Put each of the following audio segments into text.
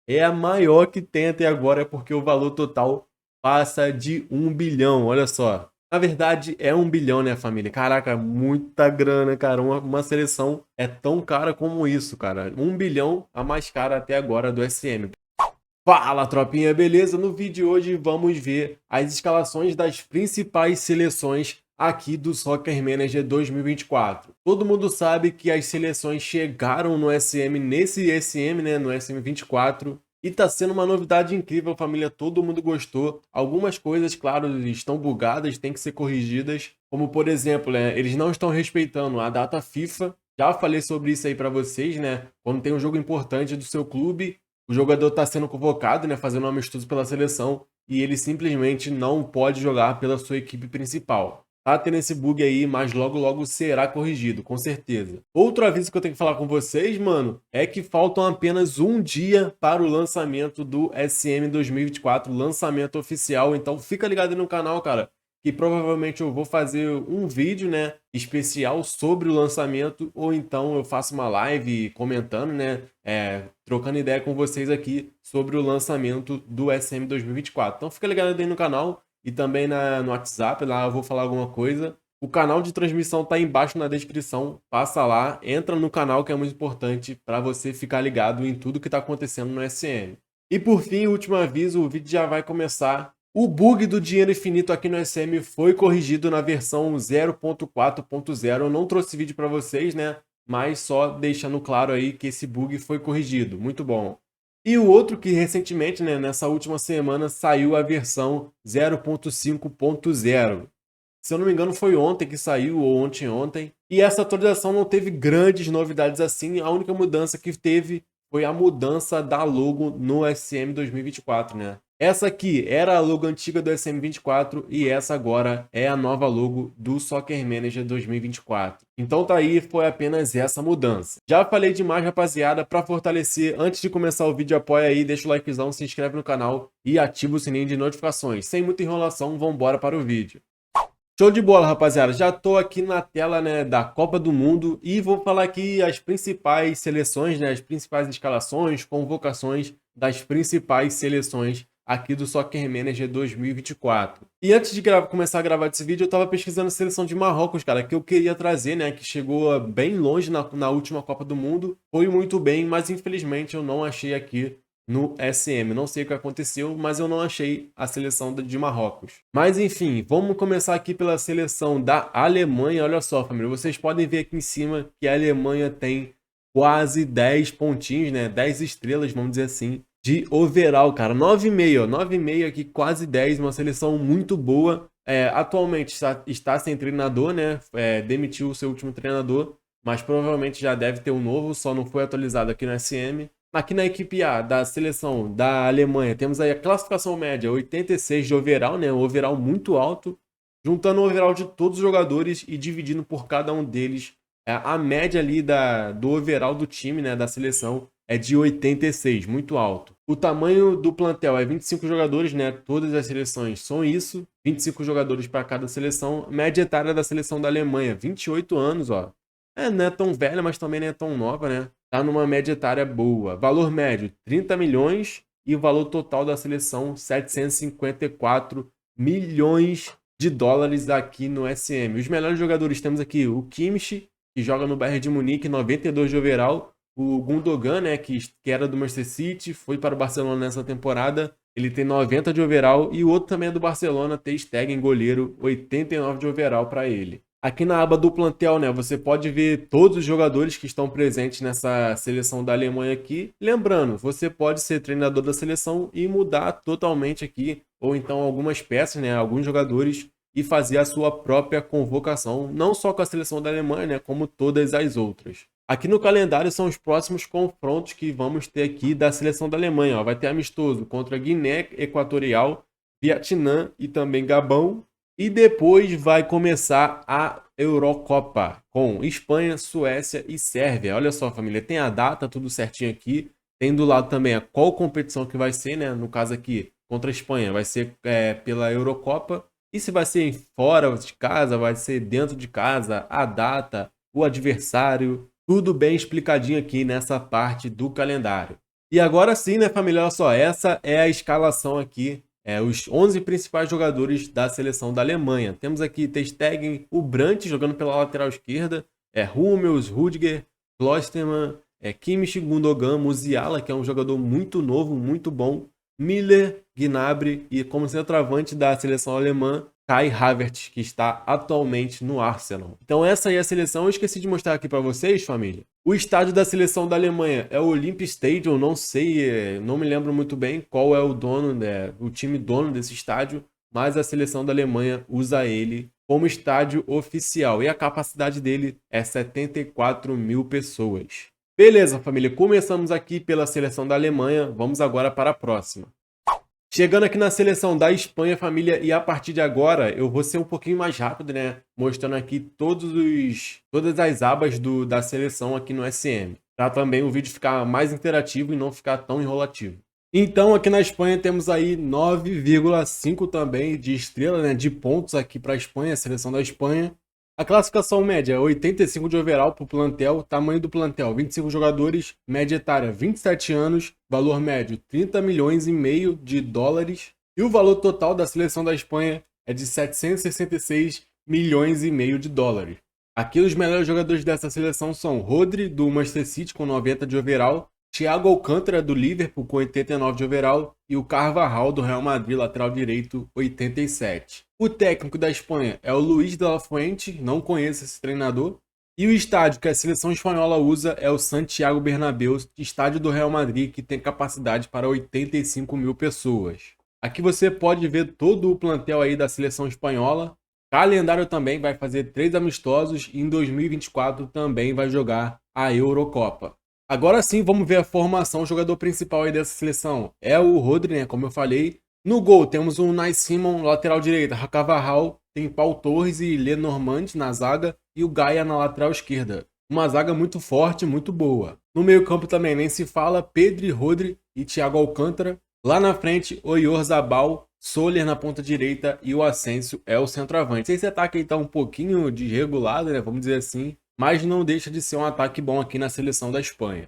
é a maior que tem até agora, porque o valor total passa de 1 bilhão, olha só. Na verdade, é 1 bilhão, né, família? Caraca, muita grana, cara. Uma seleção é tão cara como isso, cara. 1 bilhão, a mais cara até agora do SM. Fala, tropinha, beleza? No vídeo de hoje vamos ver as escalações das principais seleções aqui do Soccer Manager 2024. Todo mundo sabe que as seleções chegaram no SM, nesse SM, né, no SM 24, e tá sendo uma novidade incrível, família, todo mundo gostou. Algumas coisas, claro, estão bugadas, têm que ser corrigidas, como por exemplo, né, eles não estão respeitando a data FIFA. Já falei sobre isso aí pra vocês, né? Quando tem um jogo importante do seu clube, o jogador está sendo convocado, né, fazendo um amistoso pela seleção, e ele simplesmente não pode jogar pela sua equipe principal. Tá tendo esse bug aí, mas logo logo será corrigido, com certeza. Outro aviso que eu tenho que falar com vocês, mano, é que faltam apenas um dia para o lançamento do SM 2024, lançamento oficial. Então fica ligado aí no canal, cara, que provavelmente eu vou fazer um vídeo, né, especial sobre o lançamento, ou então eu faço uma live comentando, né, trocando ideia com vocês aqui sobre o lançamento do SM 2024. Então fica ligado aí no canal e também no WhatsApp, lá eu vou falar alguma coisa. O canal de transmissão tá embaixo na descrição, passa lá, entra no canal que é muito importante para você ficar ligado em tudo que está acontecendo no SM. E por fim, último aviso, o vídeo já vai começar. O bug do dinheiro infinito aqui no SM foi corrigido na versão 0.4.0. Eu não trouxe vídeo para vocês, né? Mas só deixando claro aí que esse bug foi corrigido. Muito bom. E o outro que recentemente, né, nessa última semana, saiu a versão 0.5.0. Se eu não me engano, foi ontem que saiu, ou ontem. E essa atualização não teve grandes novidades assim. A única mudança que teve foi a mudança da logo no SM 2024, né? Essa aqui era a logo antiga do SM24 e essa agora é a nova logo do Soccer Manager 2024. Então tá aí, foi apenas essa mudança. Já falei demais, rapaziada, para fortalecer, antes de começar o vídeo, apoia aí, deixa o likezão, se inscreve no canal e ativa o sininho de notificações. Sem muita enrolação, vambora para o vídeo. Show de bola, rapaziada. Já tô aqui na tela, né, da Copa do Mundo e vou falar aqui as principais seleções, né, as principais escalações, convocações das principais seleções aqui do Soccer Manager 2024. E antes de começar a gravar esse vídeo, eu tava pesquisando a seleção de Marrocos, cara, que eu queria trazer, né, que chegou bem longe na última Copa do Mundo. Foi muito bem, mas infelizmente eu não achei aqui no SM. Não sei o que aconteceu, mas eu não achei a seleção de Marrocos. Mas enfim, vamos começar aqui pela seleção da Alemanha. Olha só, família, vocês podem ver aqui em cima que a Alemanha tem quase 10 pontinhos, né? 10 estrelas, vamos dizer assim, de overall, cara. 9,5, ó. 9,5 aqui, quase 10. Uma seleção muito boa. Atualmente está sem treinador, né? Demitiu o seu último treinador, mas provavelmente já deve ter um novo, só não foi atualizado aqui no SM. Aqui na equipe A da seleção da Alemanha, temos aí a classificação média 86 de overall, né? Um overall muito alto, juntando o overall de todos os jogadores e dividindo por cada um deles. A média ali do overall do time, né, da seleção, é de 86, muito alto. O tamanho do plantel é 25 jogadores, né? Todas as seleções são isso, 25 jogadores para cada seleção. Média etária da seleção da Alemanha, 28 anos, ó. Não é tão velha, mas também não é tão nova, né? Tá numa média etária boa. Valor médio, 30 milhões. E o valor total da seleção, 754 milhões de dólares aqui no SM. Os melhores jogadores temos aqui o Kimmich, que joga no Bayern de Munique, 92 de overall. O Gundogan, né, que era do Manchester City, foi para o Barcelona nessa temporada. Ele tem 90 de overall. E o outro também é do Barcelona, Ter Stegen, goleiro, 89 de overall para ele. Aqui na aba do plantel, né, você pode ver todos os jogadores que estão presentes nessa seleção da Alemanha aqui. Lembrando, você pode ser treinador da seleção e mudar totalmente aqui, ou então algumas peças, né, alguns jogadores, e fazer a sua própria convocação, não só com a seleção da Alemanha, né, como todas as outras. Aqui no calendário são os próximos confrontos que vamos ter aqui da seleção da Alemanha. Ó. Vai ter amistoso contra Guiné Equatorial, Vietnã e também Gabão. E depois vai começar a Eurocopa com Espanha, Suécia e Sérvia. Olha só, família, tem a data, tudo certinho aqui. Tem do lado também a qual competição que vai ser, né? No caso aqui, contra a Espanha, vai ser pela Eurocopa. E se vai ser fora de casa, vai ser dentro de casa, a data, o adversário, tudo bem explicadinho aqui nessa parte do calendário. E agora sim, né, família? Olha só, essa é a escalação aqui. Os 11 principais jogadores da seleção da Alemanha. Temos aqui Ter Stegen, o Brandt jogando pela lateral esquerda, Hummels, Rudiger, Klostermann, Kimmich, Gundogan, Musiala, que é um jogador muito novo, muito bom, Miller, Gnabry e como centroavante da seleção alemã, Kai Havertz, que está atualmente no Arsenal. Então essa aí é a seleção. Eu esqueci de mostrar aqui para vocês, família. O estádio da seleção da Alemanha é o Olympic Stadium, não sei, não me lembro muito bem qual é o dono, né, o time dono desse estádio, mas a seleção da Alemanha usa ele como estádio oficial e a capacidade dele é 74 mil pessoas. Beleza, família, começamos aqui pela seleção da Alemanha, vamos agora para a próxima. Chegando aqui na seleção da Espanha, família, e a partir de agora eu vou ser um pouquinho mais rápido, né? Mostrando aqui todas as abas da seleção aqui no SM, para também o vídeo ficar mais interativo e não ficar tão enrolativo. Então, aqui na Espanha temos aí 9,5 também de estrela, né? De pontos aqui para a Espanha, a seleção da Espanha. A classificação média é 85 de overall para o plantel, tamanho do plantel 25 jogadores, média etária 27 anos, valor médio 30 milhões e meio de dólares e o valor total da seleção da Espanha é de 766 milhões e meio de dólares. Aqui os melhores jogadores dessa seleção são Rodri do Manchester City com 90 de overall, Thiago Alcântara do Liverpool com 89 de overall e o Carvajal do Real Madrid, lateral direito, 87. O técnico da Espanha é o Luis de la Fuente, não conheço esse treinador. E o estádio que a seleção espanhola usa é o Santiago Bernabéu, estádio do Real Madrid, que tem capacidade para 85 mil pessoas. Aqui você pode ver todo o plantel aí da seleção espanhola. Calendário também vai fazer 3 amistosos e em 2024 também vai jogar a Eurocopa. Agora sim, vamos ver a formação. O jogador principal aí dessa seleção é o Rodri, né? Como eu falei. No gol temos o Unai Simon, lateral direita, Carvajal, tem Pau Torres e Lenormand na zaga e o Gaia na lateral esquerda. Uma zaga muito forte, muito boa. No meio campo também nem se fala, Pedri, Rodri e Thiago Alcântara. Lá na frente, Oyarzabal, Soler na ponta direita e o Asensio é o centroavante. Esse ataque aí tá um pouquinho desregulado, né? Vamos dizer assim, mas não deixa de ser um ataque bom aqui na seleção da Espanha.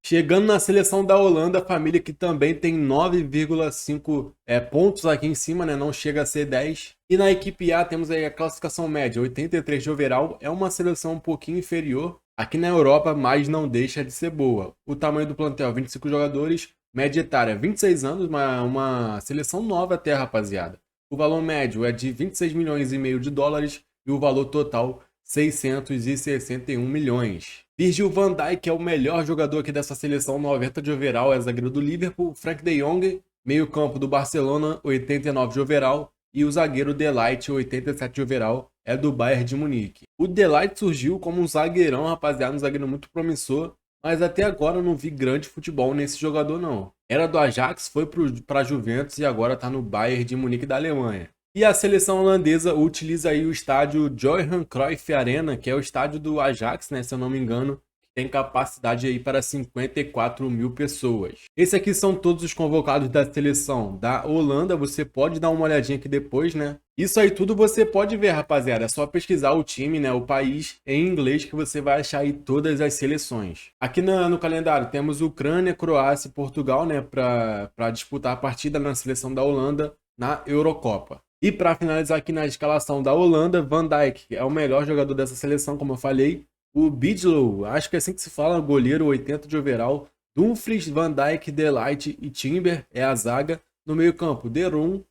Chegando na seleção da Holanda, a família que também tem 9,5 pontos aqui em cima, né? Não chega a ser 10. E na equipe A temos aí a classificação média, 83 de overall. É uma seleção um pouquinho inferior aqui na Europa, mas não deixa de ser boa. O tamanho do plantel, 25 jogadores. Média etária, 26 anos, uma seleção nova até, rapaziada. O valor médio é de 26 milhões e meio de dólares e o valor total 661 milhões. Virgil van Dijk é o melhor jogador aqui dessa seleção, 90 de overall, é zagueiro do Liverpool. Frank de Jong, meio campo do Barcelona, 89 de overall. E o zagueiro De Ligt, 87 de overall, é do Bayern de Munique. O De Ligt surgiu como um zagueirão, rapaziada, um zagueiro muito promissor. Mas até agora eu não vi grande futebol nesse jogador não. Era do Ajax, foi para a Juventus e agora está no Bayern de Munique da Alemanha. E a seleção holandesa utiliza aí o estádio Johan Cruyff Arena, que é o estádio do Ajax, né, se eu não me engano, que tem capacidade aí para 54 mil pessoas. Esses aqui são todos os convocados da seleção da Holanda, você pode dar uma olhadinha aqui depois, né? Isso aí tudo você pode ver, rapaziada, é só pesquisar o time, né, o país em inglês que você vai achar aí todas as seleções. Aqui no calendário temos Ucrânia, Croácia e Portugal, né, para disputar a partida na seleção da Holanda na Eurocopa. E para finalizar aqui na escalação da Holanda, Van Dijk é o melhor jogador dessa seleção, como eu falei. O Bidlow, acho que é assim que se fala, goleiro 80 de overall. Dumfries, Van Dijk, De Ligt e Timber é a zaga. No meio campo, De Roon,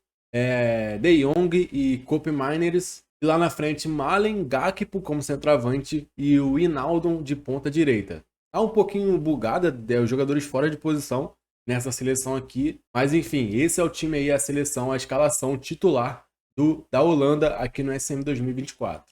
De Jong e Koopmeiners. E lá na frente, Malen, Gakpo como centroavante e o Wijnaldum de ponta direita. Tá um pouquinho bugada, os jogadores fora de posição nessa seleção aqui, mas enfim, esse é o time aí, a seleção, a escalação titular da Holanda aqui no SM 2024.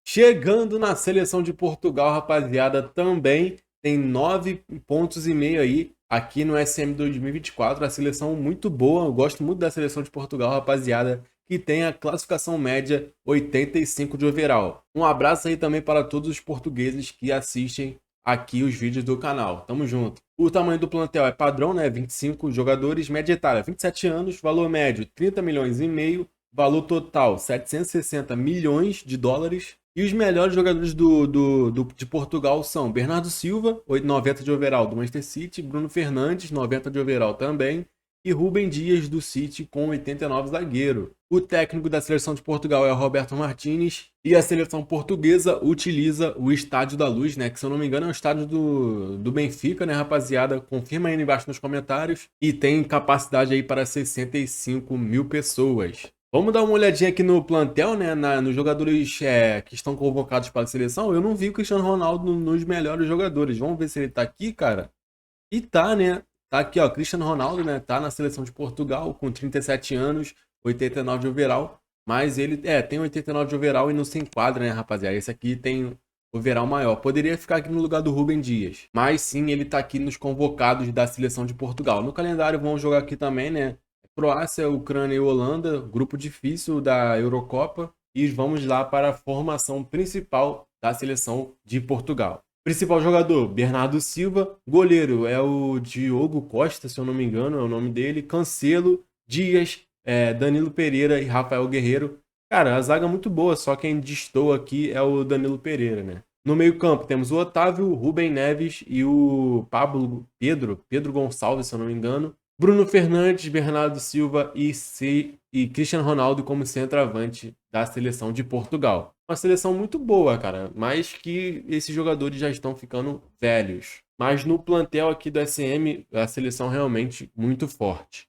Chegando na seleção de Portugal, rapaziada, também tem 9,5 pontos aí aqui no SM 2024, a seleção muito boa, eu gosto muito da seleção de Portugal, rapaziada, que tem a classificação média 85 de overall. Um abraço aí também para todos os portugueses que assistem aqui os vídeos do canal. Tamo junto. O tamanho do plantel é padrão, né? 25 jogadores, média etária 27 anos, valor médio 30 milhões e meio, valor total 760 milhões de dólares. E os melhores jogadores de Portugal são Bernardo Silva, 90 de overall do Manchester City, Bruno Fernandes, 90 de overall também, e Rúben Dias do City com 89 zagueiro. O técnico da seleção de Portugal é o Roberto Martínez e a seleção portuguesa utiliza o Estádio da Luz, né? Que se eu não me engano é o estádio do Benfica, né, rapaziada? Confirma aí embaixo nos comentários. E tem capacidade aí para 65 mil pessoas. Vamos dar uma olhadinha aqui no plantel, né? Nos jogadores que estão convocados para a seleção. Eu não vi o Cristiano Ronaldo nos melhores jogadores. Vamos ver se ele tá aqui, cara. E tá, né? Tá aqui, ó, Cristiano Ronaldo, né? Tá na seleção de Portugal com 37 anos, 89 de overall. Mas ele, tem 89 de overall e não se enquadra, né, rapaziada? Esse aqui tem overall maior. Poderia ficar aqui no lugar do Rúben Dias. Mas sim, ele tá aqui nos convocados da seleção de Portugal. No calendário vamos jogar aqui também, né? Croácia, Ucrânia e Holanda, grupo difícil da Eurocopa. E vamos lá para a formação principal da seleção de Portugal. Principal jogador, Bernardo Silva. Goleiro é o Diogo Costa, se eu não me engano, é o nome dele. Cancelo, Dias, Danilo Pereira e Rafael Guerreiro. Cara, a zaga é muito boa, só quem destoa aqui é o Danilo Pereira, né? No meio-campo temos o Otávio, o Rubem Neves e o Pedro Gonçalves, se eu não me engano. Bruno Fernandes, Bernardo Silva e Cristiano Ronaldo como centroavante da seleção de Portugal. Uma seleção muito boa, cara, mas que esses jogadores já estão ficando velhos. Mas no plantel aqui do SM, a seleção realmente muito forte.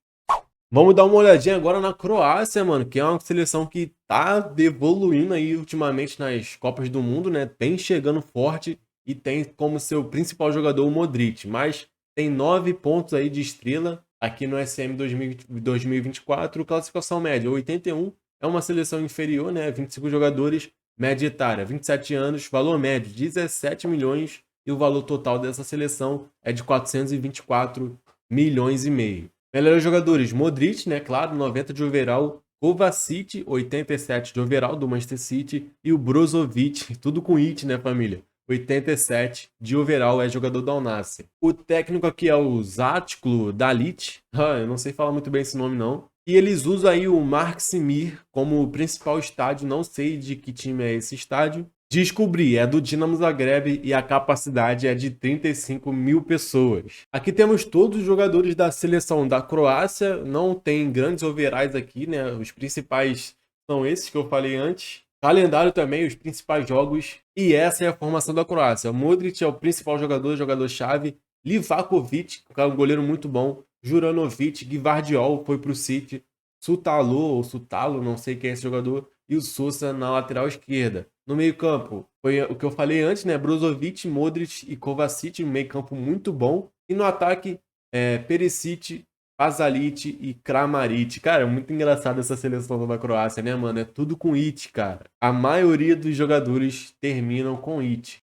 Vamos dar uma olhadinha agora na Croácia, mano, que é uma seleção que tá evoluindo aí ultimamente nas Copas do Mundo, né? Tem chegando forte e tem como seu principal jogador o Modric, mas tem 9 pontos aí de estrela aqui no SM 2024, classificação média 81, é uma seleção inferior, né? 25 jogadores, média etária 27 anos, valor médio 17 milhões e o valor total dessa seleção é de 424 milhões e meio. Melhores jogadores, Modric, né? Claro, 90 de overall. Kovacic, 87 de overall do Manchester City. E o Brozovic, tudo com it, né, família? 87 de overall, é jogador do Al Nassr. O técnico aqui é o Zatko Dalic. Eu não sei falar muito bem esse nome, não. E eles usam aí o Marksimir como principal estádio. Não sei de que time é esse estádio. Descobri, é do Dinamo Zagreb e a capacidade é de 35 mil pessoas. Aqui temos todos os jogadores da seleção da Croácia, não tem grandes overalls aqui, né? Os principais são esses que eu falei antes. Calendário também, os principais jogos. E essa é a formação da Croácia. Modric é o principal jogador, jogador-chave. Livakovic, que é um goleiro muito bom. Juranovic, Gvardiol foi para o City. Sutalo, não sei quem é esse jogador. E o Sousa na lateral esquerda. No meio-campo, foi o que eu falei antes, né? Brozovic, Modric e Kovacic, um meio-campo muito bom. E no ataque, Perisic, Pasalic e Kramaric. Cara, é muito engraçado essa seleção da Croácia, né, mano? É tudo com it, cara. A maioria dos jogadores terminam com it.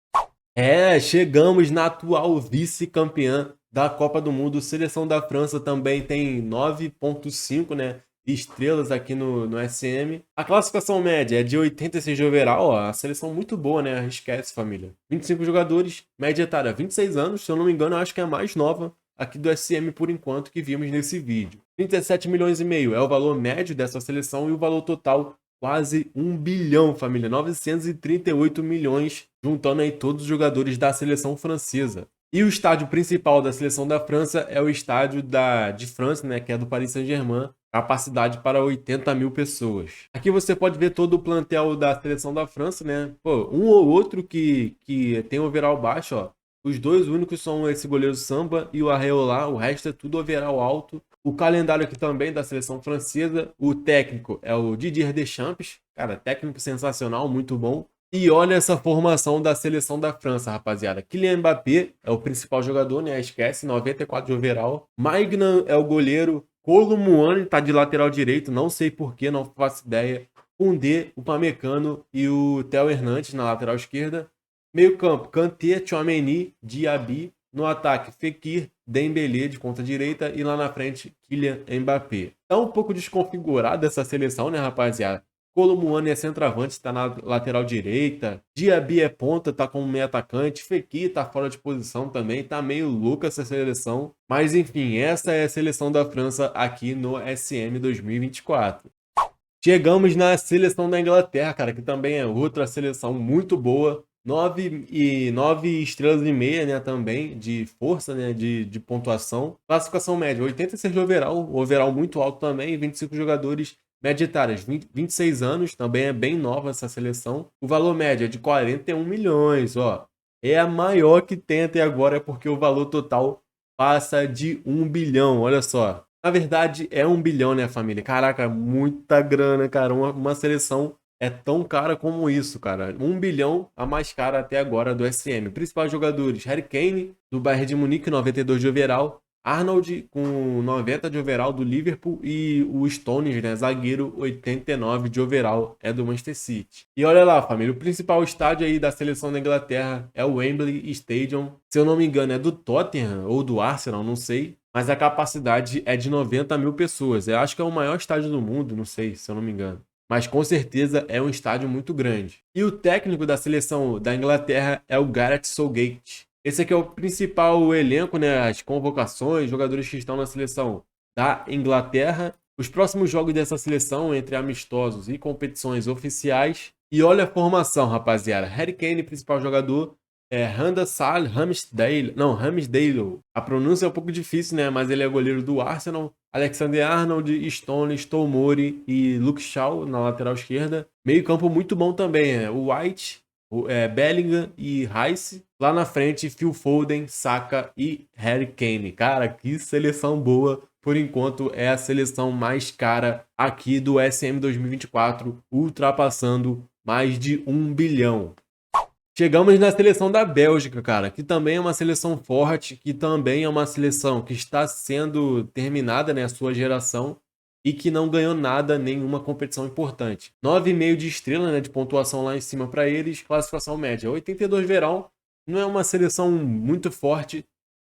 Chegamos na atual vice-campeã da Copa do Mundo. Seleção da França também tem 9,5, né? Estrelas aqui no SM. A classificação média é de 86 de overall, ó, a seleção muito boa, né? Esquece, família. 25 jogadores, média etária 26 anos, se eu não me engano, eu acho que é a mais nova aqui do SM por enquanto que vimos nesse vídeo. 37 milhões e meio é o valor médio dessa seleção e o valor total quase 1 bilhão, família. 938 milhões, juntando aí todos os jogadores da seleção francesa. E o estádio principal da seleção da França é o estádio de França, né, que é do Paris Saint-Germain, capacidade para 80 mil pessoas. Aqui você pode ver todo o plantel da seleção da França, né? Pô, um ou outro que tem overall baixo, ó. Os dois únicos são esse goleiro Samba e o Areola, o resto é tudo overall alto. O calendário aqui também da seleção francesa, o técnico é o Didier Deschamps, cara, técnico sensacional, muito bom. E olha essa formação da seleção da França, rapaziada. Kylian Mbappé é o principal jogador, né? Esquece, 94 de overall. Maignan é o goleiro. Kolo Muani tá de lateral direito, não sei porquê, não faço ideia. Koundé, o Pamecano e o Theo Hernandes na lateral esquerda. Meio campo, Kanté, Tchouaméni, Diaby. No ataque, Fekir, Dembélé de ponta direita e lá na frente, Kylian Mbappé. Tá um pouco desconfigurada essa seleção, né, rapaziada? Kolo Muani é centroavante, tá na lateral direita. Diaby é ponta, tá como meio atacante. Fekir tá fora de posição também, tá meio louca essa seleção. Mas enfim, essa é a seleção da França aqui no SM 2024. Chegamos na seleção da Inglaterra, cara, que também é outra seleção muito boa. 9 estrelas e meia, né, também, de força, né, de pontuação. Classificação média, 86 de overall, overall muito alto também, 25 jogadores, média etária, 26 anos, também é bem nova essa seleção. O valor médio é de 41 milhões, ó. É a maior que tem até agora, porque o valor total passa de 1 bilhão, olha só. Na verdade, é 1 bilhão, né, família? Caraca, muita grana, cara. Uma seleção é tão cara como isso, cara. 1 bilhão, a mais cara até agora do SM. Principais jogadores: Harry Kane, do Bayern de Munique, 92 de overall. Arnold, com 90 de overall do Liverpool. E o Stones, né, zagueiro, 89 de overall, é do Manchester City. E olha lá, família, o principal estádio aí da seleção da Inglaterra é o Wembley Stadium. Se eu não me engano, é do Tottenham ou do Arsenal, não sei. Mas a capacidade é de 90 mil pessoas. Eu acho que é o maior estádio do mundo, não sei, se eu não me engano. Mas com certeza é um estádio muito grande. E o técnico da seleção da Inglaterra é o Gareth Southgate. Esse aqui é o principal elenco, né? As convocações, jogadores que estão na seleção da Inglaterra. Os próximos jogos dessa seleção, entre amistosos e competições oficiais. E olha a formação, rapaziada. Harry Kane, principal jogador. Ramsdale, Ramsdale. A pronúncia é um pouco difícil, né? Mas ele é goleiro do Arsenal. Alexander-Arnold, Stones, Tomori e Luke Shaw na lateral esquerda. Meio campo muito bom também, o White, Bellingham e Rice. Lá na frente, Phil Foden, Saka e Harry Kane. Cara, que seleção boa. Por enquanto, é a seleção mais cara aqui do SM 2024, ultrapassando mais de 1 bilhão. Chegamos na seleção da Bélgica, cara, que também é uma seleção forte, que também é uma seleção que está sendo terminada, né, a sua geração, e que não ganhou nada, nenhuma competição importante. 9,5 de estrela, né, de pontuação lá em cima para eles, classificação média 82 verão. Não é uma seleção muito forte,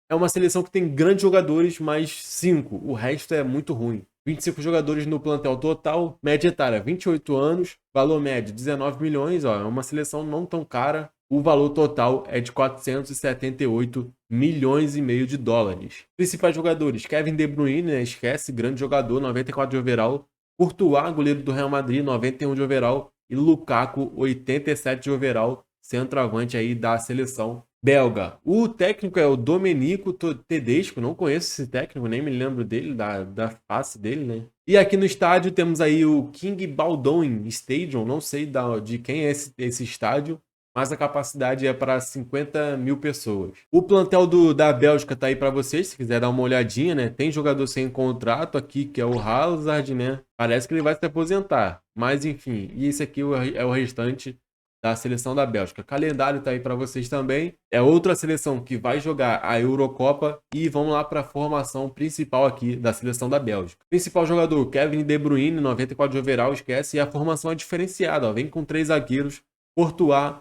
é uma seleção que tem grandes jogadores, mas 5, o resto é muito ruim. 25 jogadores no plantel total, média etária 28 anos, valor médio 19 milhões, ó, é uma seleção não tão cara. O valor total é de 478 milhões e meio de dólares. Principais jogadores: Kevin De Bruyne, né, esquece, grande jogador, 94 de overall. Courtois, goleiro do Real Madrid, 91 de overall. E Lukaku, 87 de overall, centroavante aí da seleção belga. O técnico é o Domenico Tedesco, não conheço esse técnico, nem me lembro dele, da face dele, né? E aqui no estádio temos aí o King Baldwin Stadium, não sei de quem é esse estádio, mas a capacidade é para 50 mil pessoas. O plantel da Bélgica tá aí para vocês, se quiser dar uma olhadinha, né? Tem jogador sem contrato aqui, que é o Hazard, né? Parece que ele vai se aposentar, mas enfim, e esse aqui é o restante da seleção da Bélgica. Calendário tá aí para vocês também. É outra seleção que vai jogar a Eurocopa e vamos lá para a formação principal aqui da seleção da Bélgica. Principal jogador: Kevin De Bruyne, 94 de overall, esquece, e a formação é diferenciada, ó. Vem com 3 zagueiros: Courtois,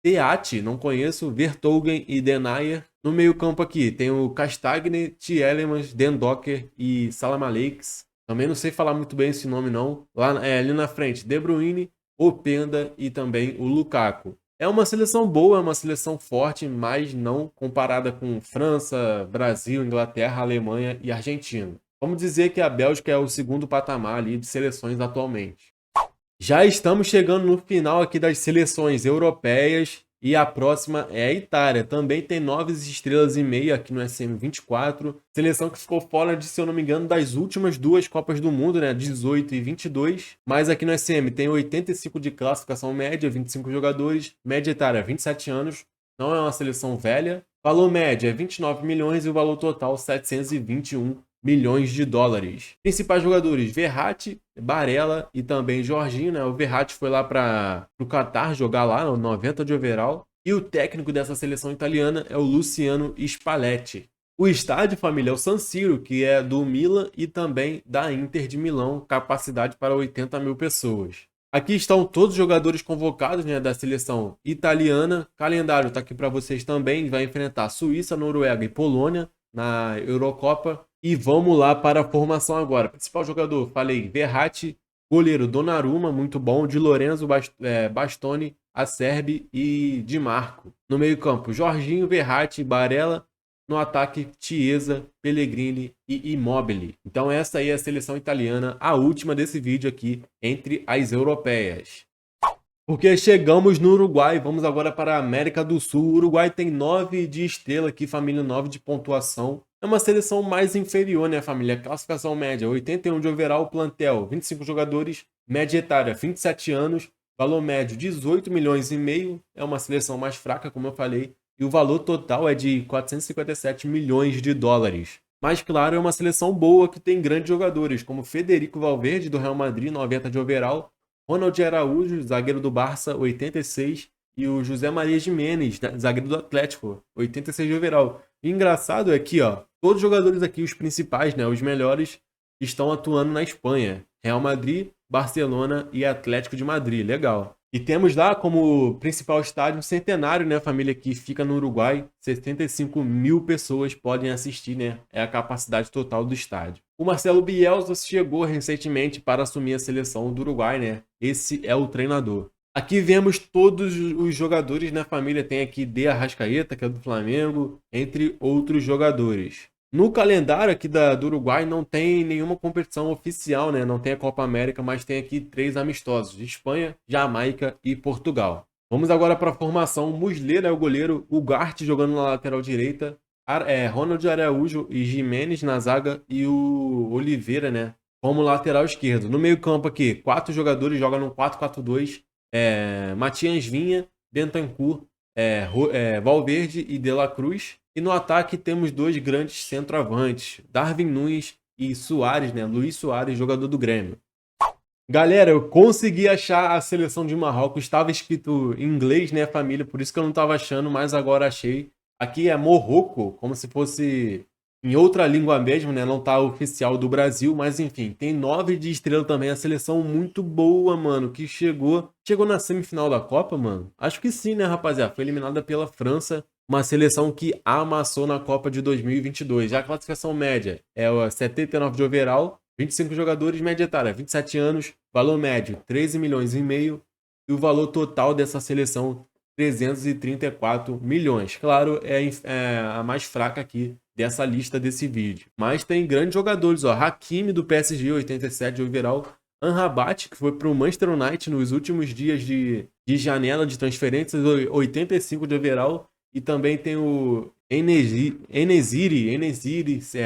Teati, não conheço, Vertonghen e Denayer. No meio campo aqui tem o Castagne, Tielemans, Dendocker e Salam Aleix. Também não sei falar muito bem esse nome não. Ali na frente, De Bruyne, Openda e também o Lukaku. É uma seleção boa, é uma seleção forte, mas não comparada com França, Brasil, Inglaterra, Alemanha e Argentina. Vamos dizer que a Bélgica é o segundo patamar ali de seleções atualmente. Já estamos chegando no final aqui das seleções europeias e a próxima é a Itália. Também tem 9,5 estrelas aqui no SM24. Seleção que ficou fora de, se eu não me engano, das últimas 2 Copas do Mundo, né? 18 e 22. Mas aqui no SM tem 85 de classificação média, 25 jogadores. Média etária 27 anos. Não é uma seleção velha. Valor médio é 29 milhões e o valor total 721 milhões de dólares. Principais jogadores: Verratti, Barella e também Jorginho, né? O Verratti foi lá para o Qatar jogar lá, no 90 de overall. E o técnico dessa seleção italiana é o Luciano Spalletti. O estádio, família, é o San Siro, que é do Milan e também da Inter de Milão, capacidade para 80 mil pessoas. Aqui estão todos os jogadores convocados, né, da seleção italiana. Calendário está aqui para vocês também. Vai enfrentar Suíça, Noruega e Polônia na Eurocopa. E vamos lá para a formação agora. Principal jogador, falei, Verratti. Goleiro, Donnarumma, muito bom. Di Lorenzo, Bastoni, Acerbi e Di Marco. No meio campo, Jorginho, Verratti, Barella, No ataque, Chiesa, Pellegrini e Immobile. Então essa aí é a seleção italiana, a última desse vídeo aqui, entre as europeias. Porque chegamos no Uruguai, vamos agora para a América do Sul. O Uruguai tem 9 de estrela aqui, família 9 de pontuação. É uma seleção mais inferior, né, família? Classificação média, 81 de overall, plantel, 25 jogadores, média etária, 27 anos, valor médio, 18 milhões e meio. É uma seleção mais fraca, como eu falei, e o valor total é de 457 milhões de dólares. Mas, claro, é uma seleção boa que tem grandes jogadores, como Federico Valverde, do Real Madrid, 90 de overall, Ronald Araújo, zagueiro do Barça, 86, e o José Maria Giménez, zagueiro do Atlético, 86 de overall. E engraçado é que, ó, todos os jogadores aqui, os principais, né, os melhores, estão atuando na Espanha. Real Madrid, Barcelona e Atlético de Madrid, legal. E temos lá como principal estádio o Centenário, né, família, que fica no Uruguai. 65 mil pessoas podem assistir, né? É a capacidade total do estádio. O Marcelo Bielsa chegou recentemente para assumir a seleção do Uruguai, né? Esse é o treinador. Aqui vemos todos os jogadores, né, família? Tem aqui De Arrascaeta, que é do Flamengo, entre outros jogadores. No calendário aqui do Uruguai não tem nenhuma competição oficial, né? Não tem a Copa América, mas tem aqui 3 amistosos: Espanha, Jamaica e Portugal. Vamos agora para a formação. Muslera é o goleiro, Ugarte jogando na lateral direita, Ronald Araújo e Giménez na zaga e o Oliveira, né, como lateral esquerdo. No meio campo aqui, 4 jogadores jogam no 4-4-2, Matias Vinha, Bentancur, Valverde e De La Cruz. E no ataque temos 2 grandes centroavantes, Darwin Núñez e Suárez, né? Luiz Suárez, jogador do Grêmio. Galera, eu consegui achar a seleção de Marrocos. Estava escrito em inglês, né, família? Por isso que eu não estava achando, mas agora achei. Aqui é Morroco, como se fosse em outra língua mesmo, né? Não tá oficial do Brasil, mas enfim. Tem 9 de estrela também. A seleção muito boa, mano, que chegou na semifinal da Copa, mano? Acho que sim, né, rapaziada? Foi eliminada pela França. Uma seleção que amassou na Copa de 2022. Já a classificação média é o 79 de overall, 25 jogadores, média etária, 27 anos, valor médio 13 milhões e meio e o valor total dessa seleção 334 milhões. Claro, é a mais fraca aqui dessa lista desse vídeo. Mas tem grandes jogadores, ó, Hakimi do PSG, 87 de overall, Amrabat, que foi para o Manchester United nos últimos dias de janela de transferências, 85 de overall. E também tem o Enesiri,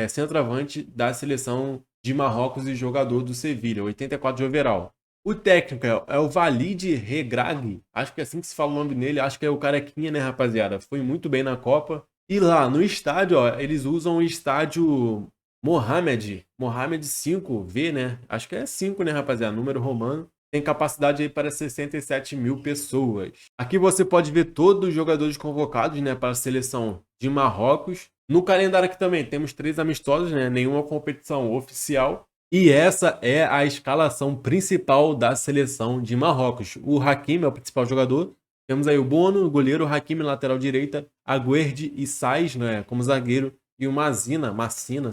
centroavante da seleção de Marrocos e jogador do Sevilha, 84 de overall. O técnico é o Walid Regragui, acho que é assim que se fala o nome dele, acho que é o carequinha, né, rapaziada? Foi muito bem na Copa. E lá no estádio, ó, eles usam o estádio Mohamed 5V, né? Acho que é 5, né, rapaziada? Número romano. Tem capacidade aí para 67 mil pessoas. Aqui você pode ver todos os jogadores convocados, né, para a seleção de Marrocos. No calendário aqui também temos 3 amistosos, né, nenhuma competição oficial. E essa é a escalação principal da seleção de Marrocos. O Hakimi é o principal jogador. Temos aí o Bono, goleiro, Hakimi, lateral direita, Aguerd e Sais, né, como zagueiro, e o Massina,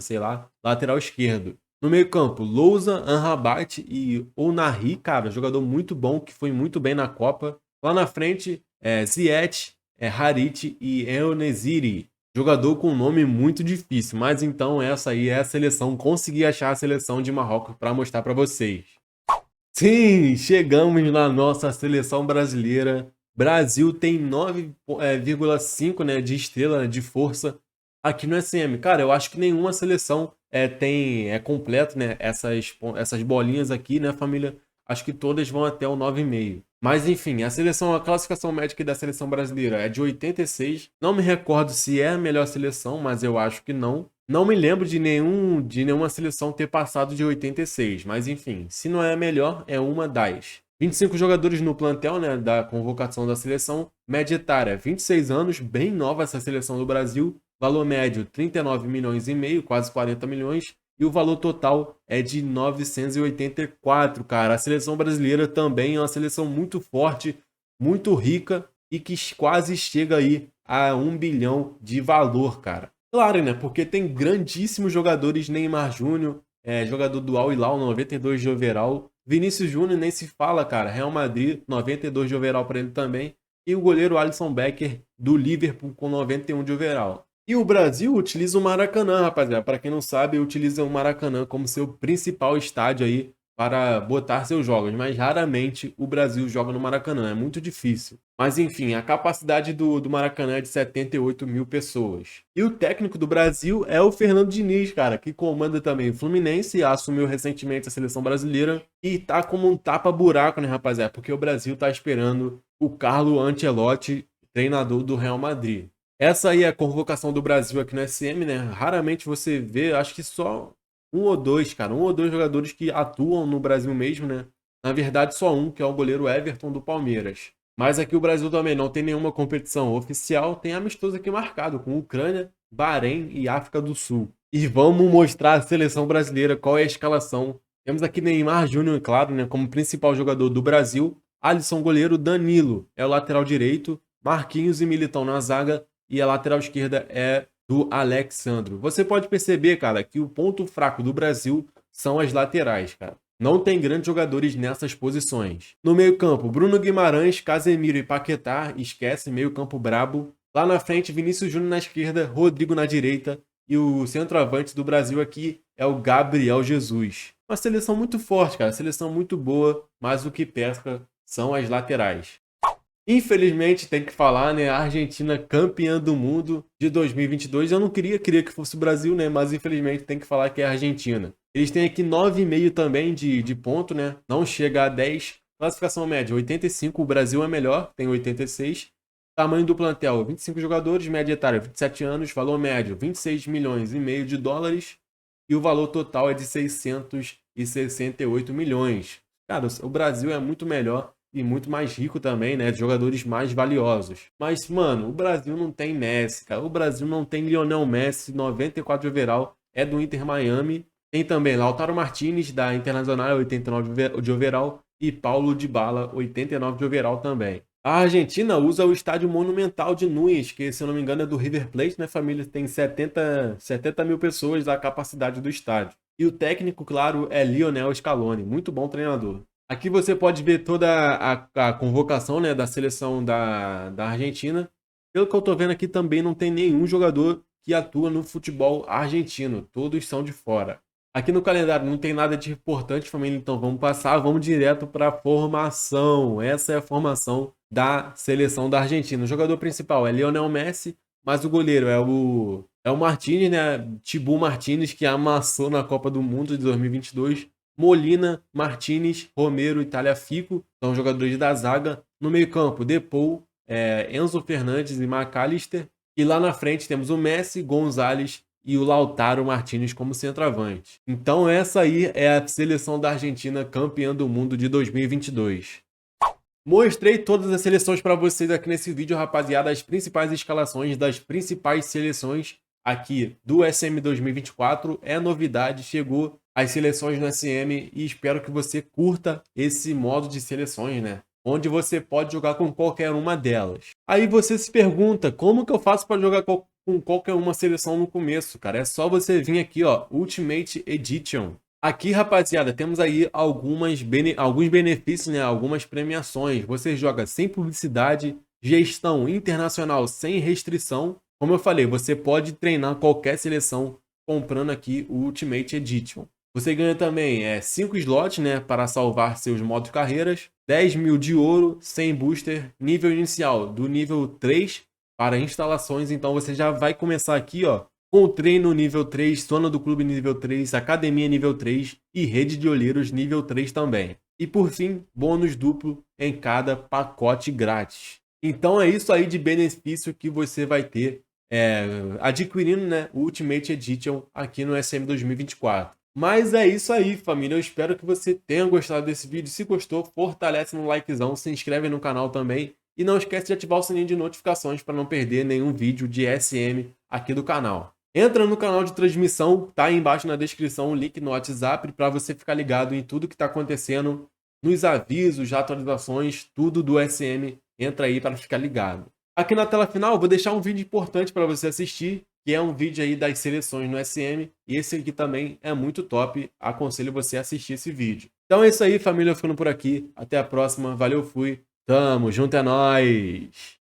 sei lá, lateral esquerdo. No meio campo, Lousa, Amrabat e Ounahi, cara, jogador muito bom, que foi muito bem na Copa. Lá na frente, Ziyech, Harit e El-Nesyri, jogador com nome muito difícil. Mas então essa aí é a seleção, consegui achar a seleção de Marrocos para mostrar para vocês. Sim, chegamos na nossa seleção brasileira. Brasil tem 9,5, né, de estrela, de força aqui no SM. Cara, eu acho que nenhuma seleção é completo, né? Essas bolinhas aqui, né, família? Acho que todas vão até o 9,5. Mas enfim, a classificação médica da seleção brasileira é de 86. Não me recordo se é a melhor seleção, mas eu acho que não. Não me lembro de nenhuma seleção ter passado de 86. Mas enfim, se não é a melhor, é uma das. 25 jogadores no plantel, né, da convocação da seleção. Média etária, 26 anos, bem nova essa seleção do Brasil. Valor médio, 39 milhões e meio, quase 40 milhões. E o valor total é de 984, cara. A seleção brasileira também é uma seleção muito forte, muito rica e que quase chega aí a 1 bilhão de valor, cara. Claro, né? Porque tem grandíssimos jogadores, Neymar Júnior, jogador do Al Hilal, 92 de overall. Vinícius Júnior nem se fala, cara. Real Madrid, 92 de overall para ele também. E o goleiro Alisson Becker, do Liverpool, com 91 de overall. E o Brasil utiliza o Maracanã, rapaziada. Para quem não sabe, utiliza o Maracanã como seu principal estádio aí para botar seus jogos, mas raramente o Brasil joga no Maracanã, é muito difícil. Mas enfim, a capacidade do Maracanã é de 78 mil pessoas. E o técnico do Brasil é o Fernando Diniz, cara, que comanda também o Fluminense, assumiu recentemente a seleção brasileira e tá como um tapa-buraco, né, rapaziada? Porque o Brasil tá esperando o Carlo Ancelotti, treinador do Real Madrid. Essa aí é a convocação do Brasil aqui no SM, né? Raramente você vê, acho que só um ou dois, cara, um ou dois jogadores que atuam no Brasil mesmo, né? Na verdade, só um, que é o goleiro Everton do Palmeiras. Mas aqui o Brasil também não tem nenhuma competição oficial, tem amistoso aqui marcado com Ucrânia, Bahrein e África do Sul. E vamos mostrar a seleção brasileira, qual é a escalação. Temos aqui Neymar Júnior, claro, né, como principal jogador do Brasil. Alisson goleiro, Danilo é o lateral direito, Marquinhos e Militão na zaga e a lateral esquerda é do Alexandro. Você pode perceber, cara, que o ponto fraco do Brasil são as laterais, cara. Não tem grandes jogadores nessas posições. No meio-campo, Bruno Guimarães, Casemiro e Paquetá, esquece, meio-campo brabo. Lá na frente, Vinícius Júnior na esquerda, Rodrigo na direita. E o centroavante do Brasil aqui é o Gabriel Jesus. Uma seleção muito forte, cara, seleção muito boa, mas o que pesca são as laterais. Infelizmente, tem que falar, né? A Argentina campeã do mundo de 2022. Eu não queria que fosse o Brasil, né? Mas infelizmente tem que falar que é a Argentina. Eles têm aqui 9,5 também de ponto, né? Não chega a 10. Classificação média 85. O Brasil é melhor, tem 86. Tamanho do plantel: 25 jogadores, média etária 27 anos, valor médio 26 milhões e meio de dólares e o valor total é de 668 milhões. Cara, o Brasil é muito melhor e muito mais rico também, né? Jogadores mais valiosos. Mas, mano, o Brasil não tem Messi, cara. O Brasil não tem Lionel Messi, 94 de overall, é do Inter Miami. Tem também Lautaro Martinez, da Internacional, 89 de overall. E Paulo Dybala, 89 de overall também. A Argentina usa o estádio Monumental de Núñez, que, se eu não me engano, é do River Plate, né, família? Tem 70 mil pessoas a capacidade do estádio. E o técnico, claro, é Lionel Scaloni. Muito bom treinador. Aqui você pode ver toda a convocação, né, da seleção da Argentina. Pelo que eu tô vendo aqui, também não tem nenhum jogador que atua no futebol argentino. Todos são de fora. Aqui no calendário não tem nada de importante, família, então vamos direto para a formação. Essa é a formação da seleção da Argentina. O jogador principal é Lionel Messi, mas o goleiro é o Martínez, né? Thibaut Martínez, que amassou na Copa do Mundo de 2022. Molina, Martínez, Romero e Tagliafico são jogadores da zaga. No meio-campo, Depou, Enzo Fernandes e McAllister. E lá na frente temos o Messi, Gonzalez e o Lautaro Martínez como centroavante. Então essa aí é a seleção da Argentina campeã do mundo de 2022. Mostrei todas as seleções para vocês aqui nesse vídeo, rapaziada, as principais escalações das principais seleções aqui do SM 2024. É novidade, chegou as seleções no SM e espero que você curta esse modo de seleções, né? Onde você pode jogar com qualquer uma delas. Aí você se pergunta, como que eu faço para jogar com qualquer uma seleção no começo, cara? É só você vir aqui, ó, Ultimate Edition. Aqui, rapaziada, temos aí alguns benefícios, né? Algumas premiações. Você joga sem publicidade, gestão internacional sem restrição. Como eu falei, você pode treinar qualquer seleção comprando aqui o Ultimate Edition. Você ganha também 5 slots, né, para salvar seus modos carreiras, 10 mil de ouro, 100 booster, nível inicial do nível 3 para instalações. Então você já vai começar aqui, ó, com treino nível 3, zona do clube nível 3, academia nível 3 e rede de olheiros nível 3 também. E por fim, bônus duplo em cada pacote grátis. Então é isso aí de benefício que você vai ter adquirindo, né, o Ultimate Edition aqui no SM 2024. Mas é isso aí, família. Eu espero que você tenha gostado desse vídeo. Se gostou, fortalece no likezão, se inscreve no canal também. E não esquece de ativar o sininho de notificações para não perder nenhum vídeo de SM aqui do canal. Entra no canal de transmissão, tá aí embaixo na descrição o link no WhatsApp para você ficar ligado em tudo que está acontecendo, nos avisos, atualizações, tudo do SM. Entra aí para ficar ligado. Aqui na tela final, vou deixar um vídeo importante para você assistir, que é um vídeo aí das seleções no SM. E esse aqui também é muito top. Aconselho você a assistir esse vídeo. Então é isso aí, família. Eu ficando por aqui. Até a próxima. Valeu, fui. Tamo junto, é nóis!